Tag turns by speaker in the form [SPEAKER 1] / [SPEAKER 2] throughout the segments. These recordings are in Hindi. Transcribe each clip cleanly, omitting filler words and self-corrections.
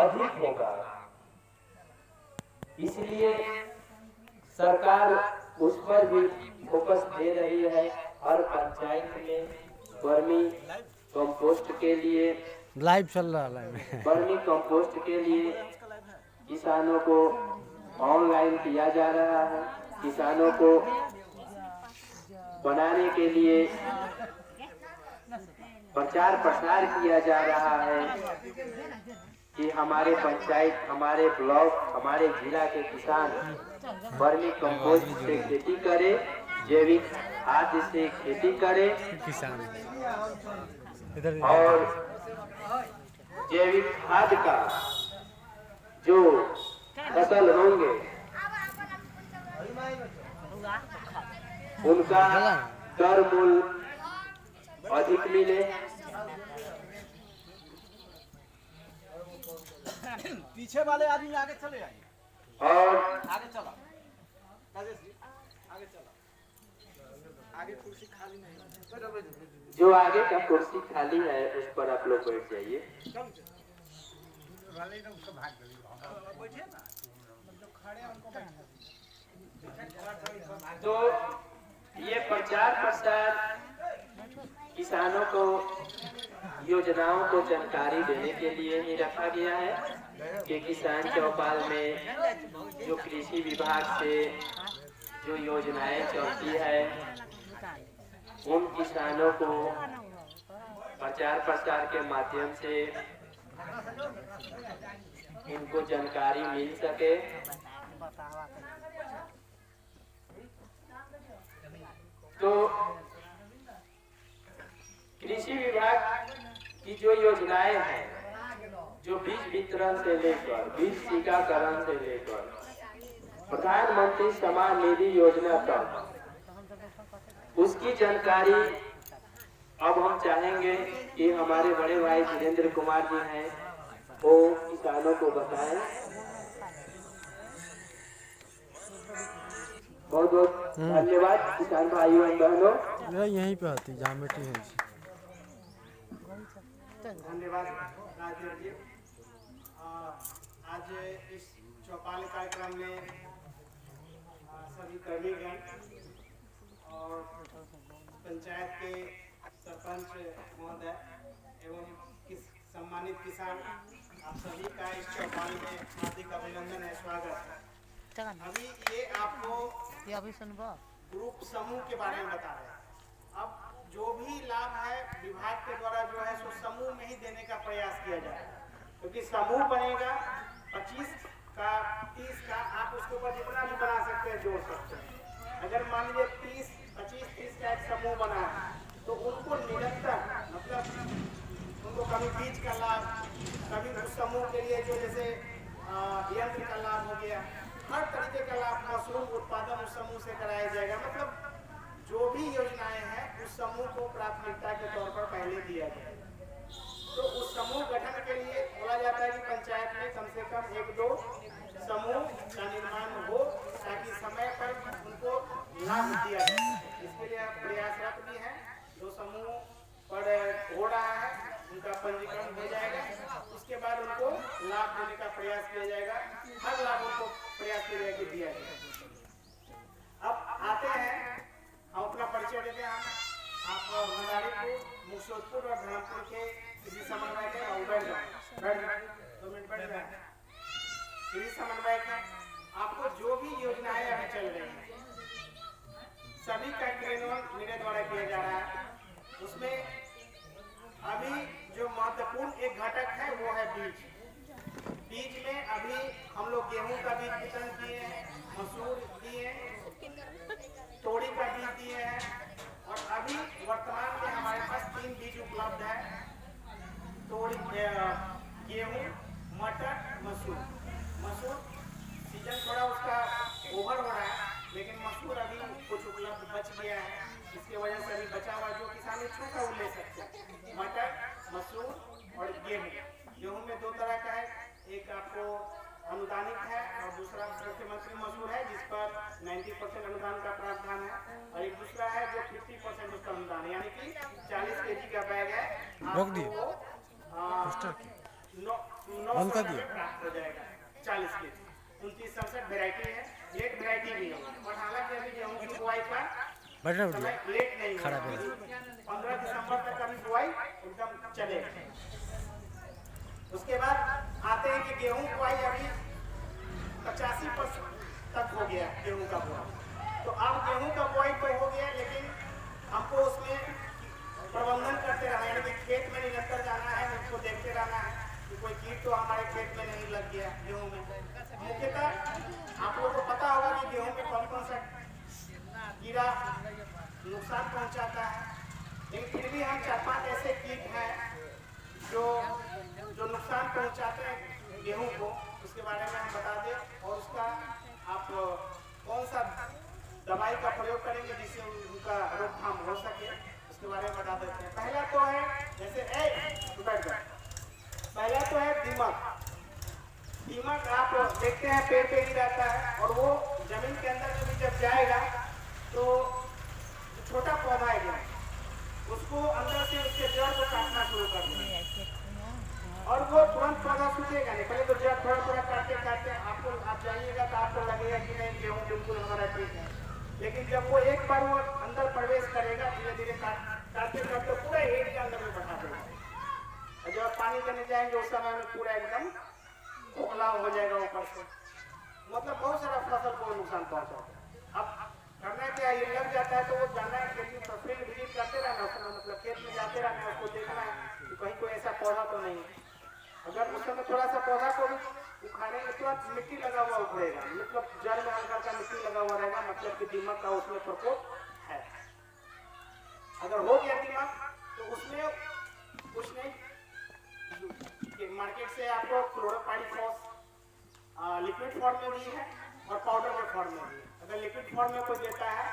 [SPEAKER 1] अधिक होगा। इसलिए सरकार उस पर भी फोकस दे रही है। हर पंचायत में वर्मी कंपोस्ट के लिए
[SPEAKER 2] लाइव चल रहा है।
[SPEAKER 1] वर्मी कंपोस्ट के लिए किसानों को ऑनलाइन किया जा रहा है। किसानों को बनाने के लिए प्रचार प्रसार किया जा रहा है कि हमारे पंचायत, हमारे ब्लॉक, हमारे जिला के किसान वर्मी कंपोस्ट से खेती करे, जैविक खाद से खेती करे
[SPEAKER 2] किसान
[SPEAKER 1] और जैविक खाद का जो फसल होंगे उनका कर मूल्य अधिक मिले।
[SPEAKER 3] पीछे वाले आदमी आगे चले आए
[SPEAKER 1] और
[SPEAKER 3] आगे चला राजेश जी आगे चला आगे कुर्सी खाली नहीं
[SPEAKER 1] जो आगे का कुर्सी खाली है उस पर आप लोग बैठ जाइए। तो ये प्रचार प्रसार किसानों को योजनाओं को जानकारी देने के लिए ही रखा गया है कि किसान चौपाल में जो कृषि विभाग से जो योजनाएं चलती है उन किसानों को प्रचार प्रसार के माध्यम से इनको जानकारी मिल सके। तो कृषि विभाग की जो योजनाएं हैं, जो बीज वितरण से लेकर बीज टीकाकरण से लेकर प्रधानमंत्री समान निधि योजना तक, उसकी जानकारी अब हम चाहेंगे कि हमारे बड़े भाई वीरेंद्र कुमार जी हैं वो किसानों को बताएं। बहुत बहुत धन्यवाद किसान भाइयों एवं बहनों।
[SPEAKER 2] यहीं पे आती जहाँ बेटी है।
[SPEAKER 3] धन्यवाद राजेश जी। आज इस चौपाल कार्यक्रम में सभी कर्मीगण और पंचायत के सरपंच महोदय एवं सम्मानित किसान, आप सभी का इस चौपाल में हार्दिक अभिनंदन है, स्वागत है। अभी ये आपको ग्रुप समूह के बारे में बता रहे हैं। अब जो भी लाभ है विभाग के द्वारा जो है सो समूह में ही देने का प्रयास किया जाए, क्योंकि समूह बनेगा 25 का 30 का, आप उसके ऊपर जितना भी बना सकते हैं जोड़ सकते हैं। अगर मान लीजिए 25-30 का एक समूह बना है तो उनको निरंतर मतलब उनको कभी बीज का लाभ, कभी उस समूह के लिए जो जैसे यंत्र का लाभ हो गया, हर तरीके का लाभ, मशरूम उत्पादन उस समूह से कराया जाएगा। मतलब जो भी योजनाएं हैं उस समूह को प्राथमिकता के तौर पर पहले दिया जाएगा। तो उस समूह गठन के लिए बोला जाता है कि पंचायत में कम से कम 1-2 समूह का निर्माण हो ताकि समय पर उनको लाभ दिया जाए। इसके लिए आप प्रयासरत भी हैं। 2 समूह पर हो रहा है, उनका पंजीकरण हो जाएगा, उसके बाद उनको लाभ देने का प्रयास किया जाएगा। हर लाभ उनको प्रयास किया जाएगा दिया जाएगा। अब आते हैं, हम अपना परिचय देते हैं। आप मदारीपुर, मुक्तसरपुर और धर्मपुर के कृषि समन्वयक हैं। कृषि समन्वयक हैं। आपको जो भी योजनाएं अभी चल रही हैं सभी का क्रियान्वयन मेरे द्वारा किया जा रहा है। उसमें अभी जो महत्वपूर्ण एक घटक है वो है बीज। बीज में अभी हम लोग गेहूं का बीज वितरण किए हैं, मसूर दिए हैं, तोरी का बीज दिए हैं और अभी वर्तमान में हमारे पास 3 बीज उपलब्ध है। तोरी, गेहूं, मटर, मसूर। मसूर सीजन थोड़ा उसका ओवर हो रहा है, लेकिन मसूर अभी कुछ उपलब्ध बच गया है, इसके वजह से अभी बचा हुआ जो किसान इच्छुक है वो ले सकते हैं। मटर, मसूर और गेहूं। गेहूं में 2 तरह का है, एक आपको अनुदानित है और दूसरा मुख्यमंत्री मसूर है जिस पर 90% अनुदान का प्रावधान है, और एक दूसरा है जो 50% उसका अनुदान है, यानी कि 40 kg का बैग है।
[SPEAKER 2] बंद कर दिया।
[SPEAKER 3] प्राप्त हो जाएगा 40 के 29-67 वेरायटी है, लेट वेरायटी भी है। और हालांकि अभी गेहूं की बुआई का
[SPEAKER 2] बैठना
[SPEAKER 3] समय
[SPEAKER 2] उठिए
[SPEAKER 3] लेट नहीं
[SPEAKER 2] खड़ा
[SPEAKER 3] है,
[SPEAKER 2] पे
[SPEAKER 3] 15 दिसंबर तक अभी बुआई एकदम चलेगा। उसके बाद आते हैं कि गेहूं बुआई अभी 85% तक हो गया गेहूं का बुआई। तो अब गेहूं का बुआई तो हो गया, लेकिन हमको उसमें प्रबंधन करते रहना, यानी कि खेत में निरंतर जाना है, उसको देखते रहना है कि कोई कीट तो हमारे खेत में नहीं लग गया गेहूं में। मुख्यतः आप लोगों को पता होगा कि गेहूं में कौन कौन सा कीड़ा नुकसान पहुंचाता है, लेकिन फिर भी हम 4-5 ऐसे कीट हैं जो नुकसान पहुंचाते हैं गेहूं को, उसके बारे में हम बता दें और उसका आप कौन सा दवाई का प्रयोग करेंगे जिससे उनका रोकथाम हो सके, उसके बारे में बता देते हैं। पहला तो है जैसे पहला तो है दीमक। दीमक आप देखते हैं पेड़ पे ही रहता है और वो जमीन के अंदर में भी जब जाएगा तो छोटा पौधा है उसको अंदर से उसके जड़ को काटना शुरू कर देगा और वो तुरंत पौधा सूखेगा नहीं। पहले तो जड़ थोड़ा काटते काटते आप जाइएगा तो आपको लगेगा कि नहीं गेहूं बिल्कुल हमारा ठीक है, लेकिन जब वो एक बार वो अंदर प्रवेश करेगा धीरे धीरे काटते काटते पूरा एरिया अंदर में बढ़ा देगा और जब पानी देने जाएंगे उस समय में पूरा एकदम खोखला हो जाएगा ऊपर से, मतलब बहुत सारा फसल को नुकसान पहुंचाता है। अब करना क्या, ये लग जाता है तो वो जाना है खेत में, फील्ड विजिट करते रहना, उसमें मतलब खेत में जाते रहना है, उसको देखना है कि कहीं कोई ऐसा पौधा तो नहीं है। अगर उस समय थोड़ा सा पौधा को भी उखाड़ेंगे तुरंत मिट्टी लगा हुआ उखड़ेगा, मतलब जड़ में हल्का का मिट्टी लगा हुआ रहेगा, मतलब कि दीमक का उसमें प्रकोप है। अगर हो गया दीमक तो उसमें कुछ नहीं, मार्केट से आपको क्लोरोपाइरीफॉस लिक्विड फॉर्म में भी है और पाउडर के फॉर्म में भी है। अगर लिक्विड फॉर्म में कोई देता है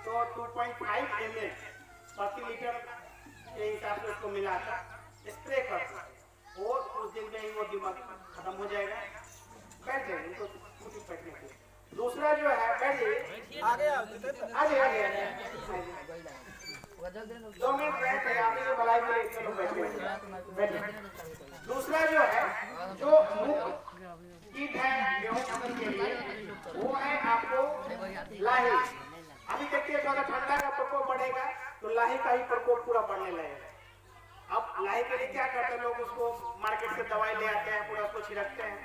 [SPEAKER 3] तो 2.5 ml प्रति लीटर के हिसाब से उसको मिलाकर स्प्रे करता है, और कुछ दिन में ही वो दीमक खत्म हो जाएगा, बैठ जाएगी तो कुछ बैठने के। दूसरा जो है बैठिए आगे 2 मिनट बैठे आपने जो भलाई के लिए चलो बैठे। दूसरा जो है जो कीट है गेहूं फसल के लिए वो है आपको लाही। अभी देखिए थोड़ा ठंडा का प्रकोप बढ़ेगा तो लाही का ही प्रकोप पूरा बढ़ने लगेगा। अब लाही के लिए क्या करते हैं लोग, उसको मार्केट से दवाई ले आते हैं, पूरा उसको छिड़कते हैं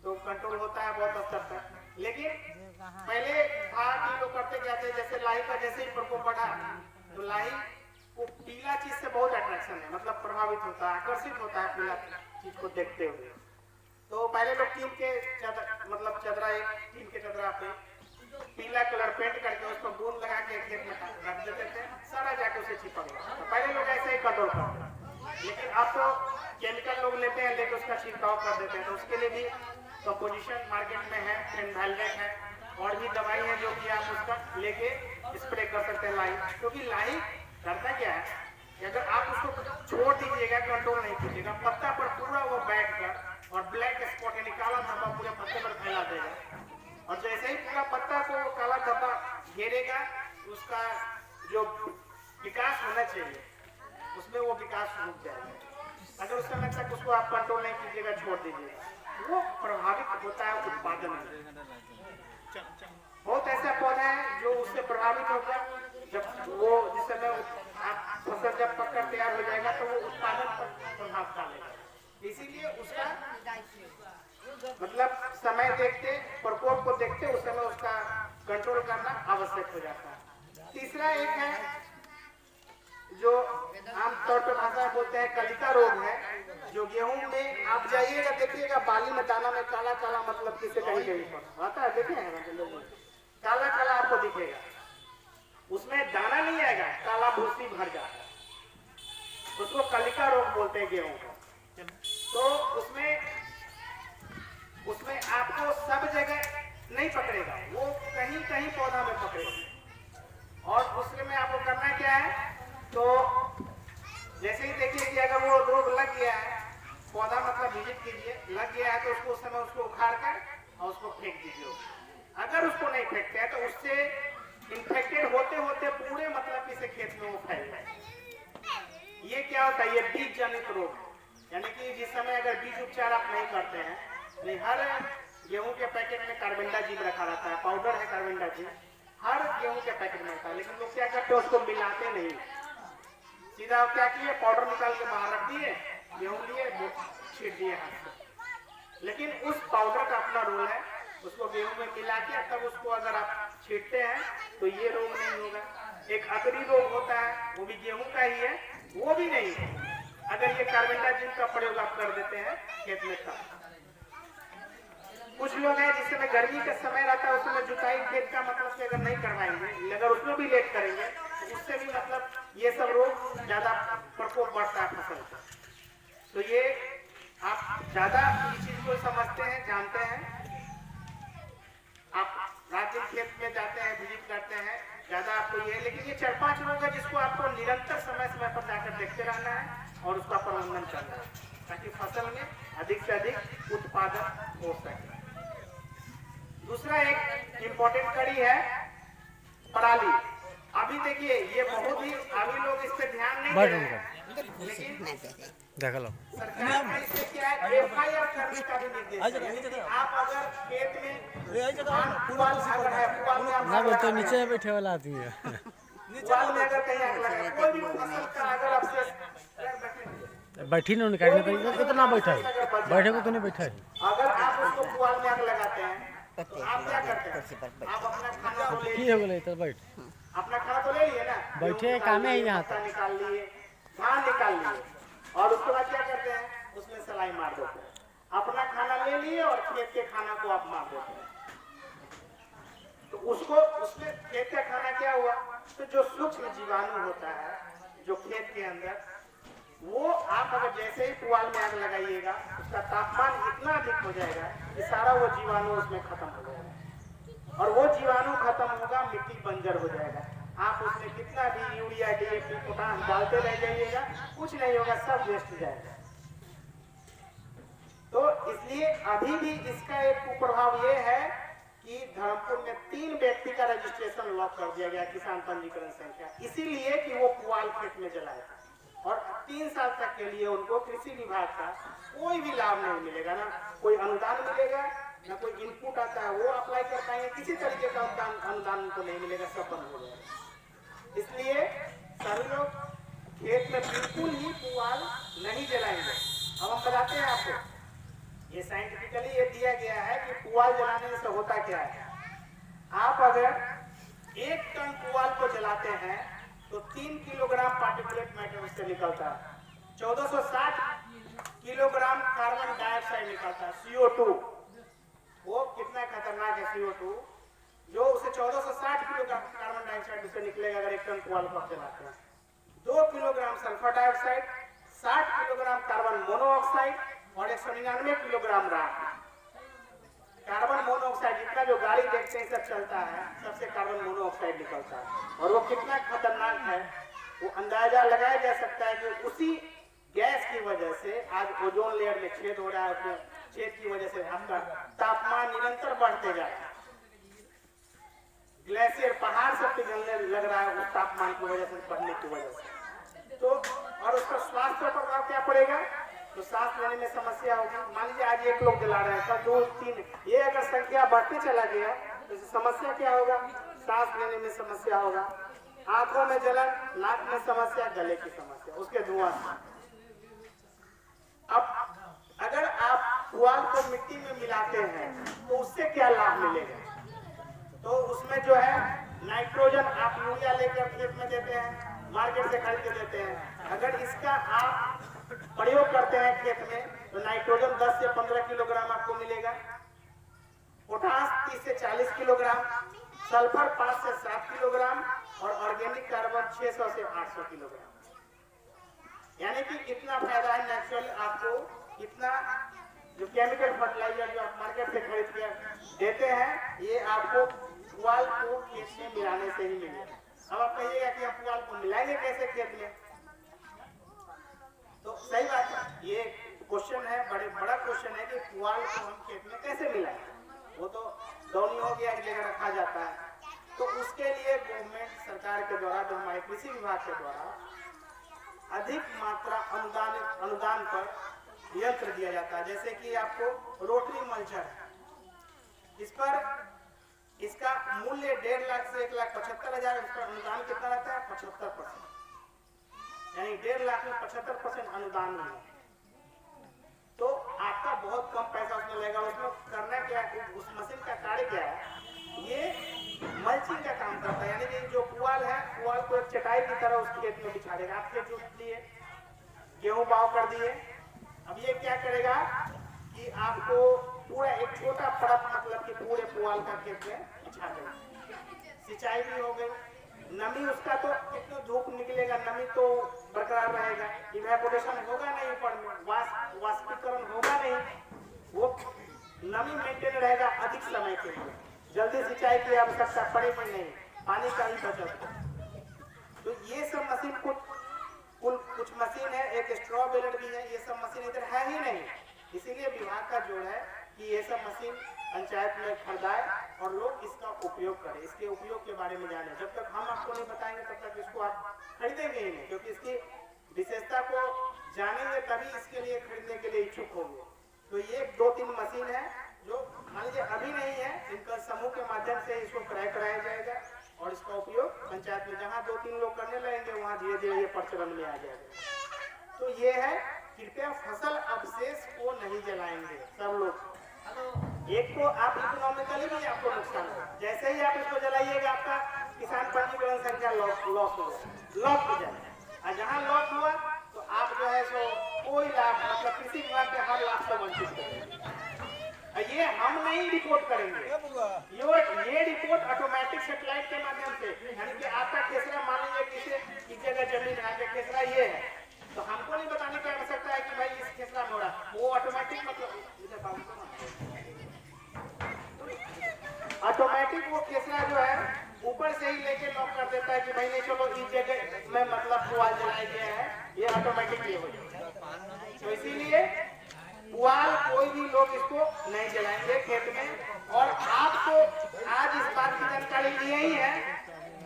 [SPEAKER 3] तो कंट्रोल होता है बहुत स्तर तक। लेकिन पहले था कि लोग करते क्या थे, जैसे लाही का जैसे ही प्रकोप बढ़ा तो लाही को पीला चीज से बहुत अट्रैक्शन है, मतलब प्रभावित होता है, आकर्षित होता है पीला चीज को देखते हुए। तो पहले लोग टीम के मतलब चदरा टीम के चदरा पे पीला कलर पेंट करके उसको बूंद लगा के खेत में रख देते थे, सारा जाके उसे चिपक गया। तो पहले लोग ऐसे ही कंट्रोल करते, लेकिन अब तो केमिकल लोग लेते हैं, लेके उसका छिड़काव कर देते हैं। तो उसके लिए भी कंपोजिशन मार्केट में है, फेनवाइलेट है और भी दवाई है जो कि आप उसका लेके स्प्रे कर सकते हैं लाही। क्योंकि लाही करता क्या है कि अगर आप उसको छोड़ दीजिएगा, कंट्रोल नहीं कीजिएगा, पत्ता पर पूरा वो बैठ कर और ब्लैक स्पॉट यानी काला धब्बा पूरे पत्ते पर फैला देगा, और जैसे ही पूरा पत्ता को काला धब्बा घेरेगा उसका जो विकास होना चाहिए उसमें वो विकास रुक जाएगा। अगर उस समय तक उसको आप कंट्रोल नहीं कीजिएगा, छोड़ दीजिएगा, वो प्रभावित होता है उत्पादन में। बहुत ऐसा पौधा है जो उससे प्रभावित होगा, जब वो जिस समय आप फसल जब पककर तैयार हो जाएगा तो वो उत्पादन पर प्रभाव डालेगा। इसीलिए उसका मतलब समय देखते, प्रकोप को देखते उस समय उसका कंट्रोल करना आवश्यक हो जाता है। तीसरा एक है जो आमतौर पर भाषा में बोलते हैं कलिका रोग है, जो गेहूं में आप जाइएगा देखिएगा बाली में दाना में काला काला मतलब किसे कहीं कहीं पर आता है, देखे हैं काला काला आपको दिखेगा, उसमें दाना नहीं आएगा, काला भूसी भर जाता है, उसको कलिका रोग बोलते हैं गेहूं को। तो उसमें आपको सब जगह नहीं पकड़ेगा, वो कहीं कहीं पौधा में पकड़ेगा। और उसमें आपको करना क्या है, तो जैसे ही देखिए कि अगर वो रोग लग गया है, पौधा मतलब विजिट कीजिए, लग गया है तो उसको उस समय उसको उखाड़ कर और उसको फेंक दीजिए। अगर उसको नहीं फेंकते हैं तो उससे इन्फेक्टेड होते होते पूरे मतलब किसी खेत में वो फैल जाए। ये क्या होता है, ये बीज जनित रोग है, यानी कि जिस समय अगर बीज उपचार आप नहीं करते हैं, तो हर गेहूं के पैकेट में कार्बेंडाजिम रखा रहता है, पाउडर है कार्बेंडाजिम, हर गेहूं के पैकेट में रहता है, लेकिन लोग क्या करते हैं, उसको मिलाते नहीं, सीधा क्या किए, पाउडर निकाल के बाहर रख दिए, गेहूं लिए छीट दिए हाथ से। लेकिन उस पाउडर का अपना रोल है, उसको गेहूं में मिला के तब उसको अगर आप छीटते हैं तो ये रोग नहीं होगा। एक अकड़ी रोग होता है, वो भी गेहूं का ही है, वो भी नहीं अगर ये कार्बेंडाजिम का प्रयोग आप कर देते हैं खेत में तब। कुछ लोग हैं जिस समय गर्मी का समय रहता है उस समय जुताई खेत का मतलब अगर नहीं करवाएंगे, अगर उसमें भी लेट करेंगे तो उससे भी मतलब ये सब रोग ज्यादा प्रकोप बढ़ता है फसल का। तो ये आप ज्यादा इस चीज को समझते हैं, जानते हैं, आप राज्य खेत में जाते हैं, विजिट करते हैं, ज्यादा आपको ये, लेकिन ये 4-5 रोग है जिसको आपको निरंतर समय समय पर जाकर देखते रहना है और उसका प्रबंधन करना है ताकि फसल में अधिक से अधिक उत्पादन हो सके। दूसरा एक इम्पोर्टेंट कड़ी है पराली। अभी देखिए ये बहुत ही, अभी लोग इस पे ध्यान नहीं दे रहे हैं, लेकिन
[SPEAKER 2] देख लो
[SPEAKER 3] सरकार ने इससे क्या है, एफआईआर करने का भी निर्देश है। आप अगर खेत में पुआल अगर है, पुआल में आप
[SPEAKER 2] ना बोलते नीचे बैठे वाला आदमी है।
[SPEAKER 3] पुआल में अगर कहीं आग लगा, कोई भी फसल का अगर आपसे
[SPEAKER 2] बैठी नहीं काटने पर कितना बैठा है, बैठे को तो नहीं बैठा है।
[SPEAKER 3] अगर आप उसको पुआल में आग लगाते हैं तो आप क्या करते हैं, आप अपना खाना तो ले
[SPEAKER 2] की हो गए तो बैठ
[SPEAKER 3] अपना खाना तो ले लिए ना,
[SPEAKER 2] बैठे काम है यहाँ
[SPEAKER 3] पत्ता निकाल लिए, धान निकाल लिए और उसके बाद क्या करते हैं, उसमें सलाई मार देते हैं, अपना खाना ले लिए और खेत के खाना को आप मार देते हैं। तो उसको उसमें खेत का खाना क्या हुआ, तो जो सूक्ष्म जीवाणु होता है जो खेत के अंदर, वो आप अगर जैसे ही पुआल में आग लगाइएगा उसका तापमान इतना अधिक हो जाएगा कि सारा वो जीवाणु उसमें खत्म हो जाएगा और वो जीवाणु खत्म होगा, मिट्टी बंजर हो जाएगा। आप उसमें कितना भी यूरिया डीएपी पोटाश डालते रह जाइएगा, कुछ नहीं होगा, सब वेस्ट जाएगा। तो इसलिए अभी भी इसका एक कुप्रभाव ये है कि धर्मपुर में 3 व्यक्ति का रजिस्ट्रेशन लॉक कर दिया गया, किसान पंजीकरण संख्या, इसीलिए कि वो पुआल खेत में जलाए और 3 साल तक के लिए उनको कृषि विभाग का कोई भी लाभ नहीं मिलेगा, ना कोई अनुदान मिलेगा, ना कोई इनपुट आता है वो अप्लाई कर पाएंगे, किसी तरीके का अनुदान उनको नहीं मिलेगा, सब बंद हो जाएगा। इसलिए सभी लोग खेत में बिल्कुल ही पुआल नहीं जलाएंगे। अब हम बताते हैं आपको, ये साइंटिफिकली ये दिया गया है कि पुआल जलाने से होता क्या है। आप अगर 1 टन पुआल को जलाते हैं तो 3 किलोग्राम पार्टिकुलेट मैटर उससे निकलता है, 1460 किलोग्राम कार्बन डाइऑक्साइड निकलता है, CO2। वो कितना खतरनाक है CO2, जो उसे 1460 किलोग्राम कार्बन डाइऑक्साइड उससे निकलेगा अगर 1 टन पुआल को जलाते हैं। 2 kilogram sulphur dioxide, 60 kilogram carbon monoxide और 199 किलोग्राम राख। कार्बन मोनोऑक्साइड जितना जो गाड़ी देखते हैं सब चलता है, सबसे कार्बन मोनोऑक्साइड निकलता है और वो कितना खतरनाक है वो अंदाजा लगाया जा सकता है कि उसी गैस की वजह से आज ओजोन लेयर में छेद हो रहा है, उसमें छेद की वजह से आपका तापमान निरंतर बढ़ते जा रहा है, ग्लेशियर पहाड़ से पिघलने लग रहा है उस तापमान की वजह से, बढ़ने की वजह से। तो और उसका स्वास्थ्य पर प्रभाव क्या पड़ेगा, तो सांस लेने में समस्या होगी। मान लीजिए आज 1 लोग जला रहे हैं, कल 2, 3, ये अगर संख्या बढ़ते चला गया तो समस्या क्या होगा, सांस लेने में समस्या होगा, आंखों में जलन, नाक में समस्या, गले की समस्या, उसके धुआं। अब अगर आप पुआल को मिट्टी में मिलाते हैं तो उससे क्या लाभ मिलेगा, तो उसमें जो है नाइट्रोजन, आप यूरिया लेकर खेत में देते हैं, मार्केट से खरीद के देते हैं, अगर इसका आप प्रयोग करते हैं खेत में तो नाइट्रोजन 10 से 15 किलोग्राम आपको मिलेगा, पोटास 30 से 40 किलोग्राम, सल्फर 5 से 7 किलोग्राम और ऑर्गेनिक कार्बन 600 से 800 किलोग्राम। यानी कि कितना फायदा है नेचुरल, आपको इतना जो केमिकल फर्टिलाइजर जो आप मार्केट से खरीद के देते हैं ये आपको पुआल को खेत में मिलाने से ही मिलेगा। अब आप कहिएगा कि हम पुआल को मिलाएंगे कैसे खेत में, तो सही बात है, ये क्वेश्चन है, बड़ा क्वेश्चन है कि पुआल को हम खेत में कैसे मिलाएं, वो तो दौनी हो गया, एक जगह रखा जाता है। तो उसके लिए गवर्नमेंट सरकार के द्वारा, जो हमारे कृषि विभाग के द्वारा अधिक मात्रा अनुदान पर यंत्र दिया जाता है, जैसे कि आपको रोटरी मल्चर है, इस पर इसका मूल्य 1.5 लाख से 1,75,000। इसका अनुदान कितना रहता है? 75%, यानी 1.5 लाख में 75% अनुदान मिले, तो आपका बहुत कम पैसा उसमें लगेगा। उसमें करना क्या है, उस मशीन का कार्य क्या है, ये मल्चिंग का काम करता है, यानी कि जो पुआल है, पुआल को एक चटाई की तरह उस खेत में बिछा देगा। आप खेत जोत दिए, गेहूं बाव कर दिए, अब ये क्या करेगा कि आपको पूरा एक छोटा परत, मतलब कि पूरे पुआल का खेत में बिछा देगा। सिंचाई भी हो गई, नमी उसका तो कितना धूप निकलेगा, नमी तो बरकरार रहेगा, इवेपोरेशन होगा नहीं, ऊपर में वाष्पीकरण होगा नहीं, वो नमी मेंटेन रहेगा अधिक समय के लिए, जल्दी सिंचाई की आवश्यकता पड़ेगी नहीं, पानी का ही बचत। तो ये सब मशीन कुछ मशीन है, एक स्ट्रॉ बेलर भी है, ये सब मशीन इधर है ही नहीं। इसीलिए विभाग का जोर है कि ये सब मशीन पंचायत में खरीदाए और लोग इसका उपयोग करें, इसके उपयोग के बारे में जाने। जब तक हम आपको नहीं बताएंगे तब तक इसको आप खरीदेंगे ही नहीं, क्योंकि इसकी विशेषता को जानेंगे तभी इसके लिए खरीदने के लिए इच्छुक होंगे। तो ये 2-3 मशीन है जो मान लीजिए अभी नहीं है, इनका समूह के माध्यम से इसको क्रय कराया जाएगा और इसका उपयोग पंचायत में जहाँ 2-3 लोग करने लगेंगे वहाँ धीरे धीरे ये प्रचलन में आ जाएगा। तो ये है, कृपया फसल अवशेष को नहीं जलाएंगे सब लोग। एक तो आप इकोनॉमिकली भी आपको नुकसान हो, जैसे ही आप इसको जलाइएगा आपका किसान पंजीकरण संख्या लॉस हो जाए, और जहाँ लॉस हुआ तो आप जो है सो कोई लाभ, मतलब कृषि विभाग के हर लाभ से वंचित करेंगे। ये हम नहीं रिपोर्ट करेंगे, ये रिपोर्ट ऑटोमेटिक सेटेलाइट के माध्यम से, यानी कि आपका खेसरा मान लीजिए किस जगह जमीन है, खेसरा ये है, तो हमको नहीं बताने की आवश्यकता है कि भाई इस खेसरा में हो रहा, वो ऑटोमेटिक, मतलब ऑटोमेटिक वो खेसरा जो है ऊपर से ही लेके लॉक कर देता है कि भाई नहीं चलो इस जगह में मतलब पुआल जलाया गया है, ये ऑटोमेटिक ये हो जाएगा। तो इसीलिए पुआल कोई भी लोग इसको नहीं जलाएंगे खेत में। और आपको आज इस बात की जानकारी ली ही है,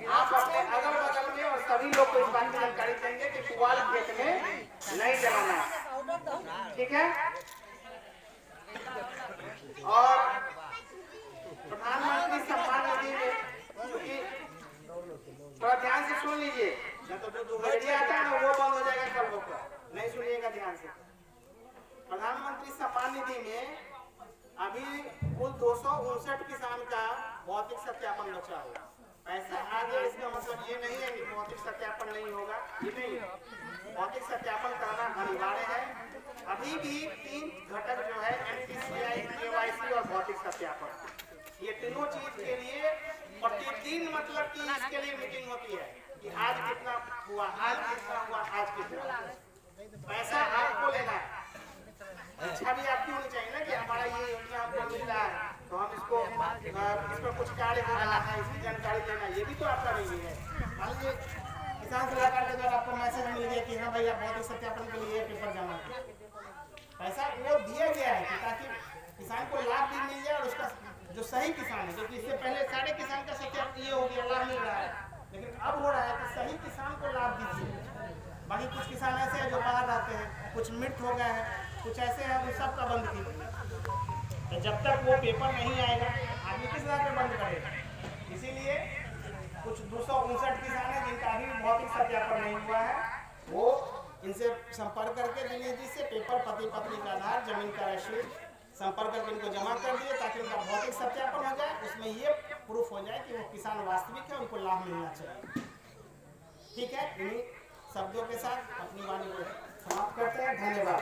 [SPEAKER 3] आप अपने अगल बगल में और सभी लोग को इस बात की जानकारी देंगे कि पुआल खेत में नहीं जलाना है, ठीक है। और प्रधानमंत्री सम्मान निधि में, क्योंकि थोड़ा ध्यान से सुन लीजिए, न तो जो दुर्घटना आता है ना वो बंद हो जाएगा कल होकर, नहीं सुनिएगा ध्यान से। प्रधानमंत्री सम्मान निधि में अभी कुल 259 किसान का भौतिक सत्यापन बचा हुआ, पैसा आ गया। इसका मतलब ये नहीं है कि भौतिक सत्यापन नहीं होगा, ये नहीं, भौतिक सत्यापन करना अनिवार्य है। अभी भी 3 घटक जो है NPCI, KYC और भौतिक सत्यापन, ये तीनों चीज के लिए प्रतिदिन मतलब कि इसके लिए मीटिंग होती है कि आज कितना हुआ, आज कितना हुआ, आज कितना। पैसा आपको लेना है, इच्छा भी आपकी होनी चाहिए ना कि हमारा ये योजना हमको मिल रहा है तो हम इसको इस पर कुछ कार्य हो रहा है, इसकी जानकारी देना, ये भी तो आपका नहीं है। मान लीजिए किसान सलाहकार के द्वारा आपको मैसेज मिल गया कि हाँ भैया भौतिक सत्यापन के लिए पेपर जमा करें, पैसा वो दिया गया है कि ताकि किसान को लाभ भी मिल जाए और उसका जो सही किसान है, क्योंकि इससे पहले सारे किसान का सत्यापन ये हो गया, लाभ मिल रहा है, लेकिन अब हो रहा है कि सही किसान को लाभ दीजिए। बाकी कुछ किसान ऐसे हैं जो बाहर रहते हैं, कुछ मृत हो गए हैं, कुछ ऐसे हैं वो सबका बंद कीजिए। तो जब तक वो पेपर नहीं आएगा आदमी किस तरह पे बंद करेगा। इसीलिए कुछ 259 किसान हैं जिनका अभी भौतिक सत्यापन नहीं हुआ है, वो इनसे संपर्क करके दिनेश जी से पेपर, पति पत्नी का आधार, जमीन का रसीद संपर्क करके इनको जमा कर दिए ताकि उनका भौतिक सत्यापन हो जाए, उसमें ये प्रूफ हो जाए कि वो किसान वास्तविक है, उनको लाभ मिलना चाहिए। ठीक है, इन्हीं शब्दों के साथ अपनी वाणी को समाप्त करते हैं। धन्यवाद।